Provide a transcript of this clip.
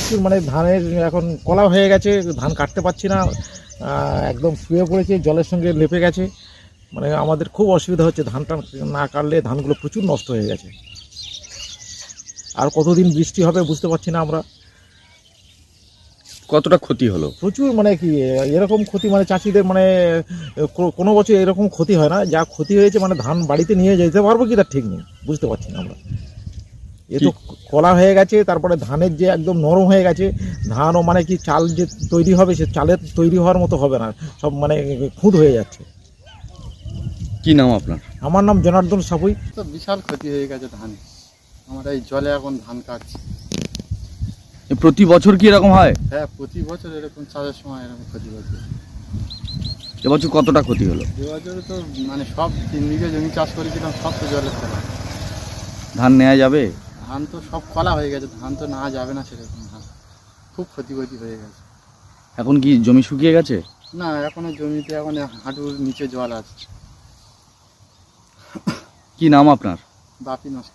প্রচুর মানে ধানের এখন কলা হয়ে গেছে, ধান কাটতে পারছি না, একদম শুয়ে পড়েছে, জলের সঙ্গে লেপে গেছে। মানে আমাদের খুব অসুবিধা হচ্ছে, ধানটা না কাটলে ধানগুলো প্রচুর নষ্ট হয়ে গেছে। আর কতদিন বৃষ্টি হবে বুঝতে পারছি না আমরা। কতটা ক্ষতি হলো? প্রচুর মানে কি এরকম ক্ষতি, মানে চাষিদের মানে কোনো বছর এরকম ক্ষতি হয় না, যা ক্ষতি হয়েছে মানে ধান বাড়িতে নিয়ে যেতে পারবো কি তার ঠিক নেই, বুঝতে পারছি না আমরা। এ তো কলা হয়ে গেছে, তারপরে ধানের যে একদম নরম হয়ে গেছে, ধানও মানে কি চাল যে তৈরি হবে সে চালের তৈরি হওয়ার মতো হবে না, সব মানে খুঁত হয়ে যাচ্ছে। কি নাম আপনার? আমার নাম জনার্দন সাপুই। তো বিশাল ক্ষতি হয়ে গেছে ধানে। আমরা এই জলে এখন ধান কাটছি। প্রতি বছর কি এরকম হয়? হ্যাঁ, প্রতি বছর এরকম চাষের সময় এরকম ক্ষতি হচ্ছে। এবছর কতটা ক্ষতি হলো? এবছরে তো মানে সব 3 বিঘে জমি চাষ করেছিলাম, সব তো জলের তলা। ধান নেওয়া যাবে? ধান তো সব কলা হয়ে গেছে, ধান তো নেওয়া যাবে না সেরকম ধান। খুব ক্ষতি হয়ে গেছে। এখন কি জমি শুকিয়ে গেছে? না, এখনো জমিতে এখন হাঁটুর নিচে জল আছে। কি নাম আপনার? বাপি নষ্ট।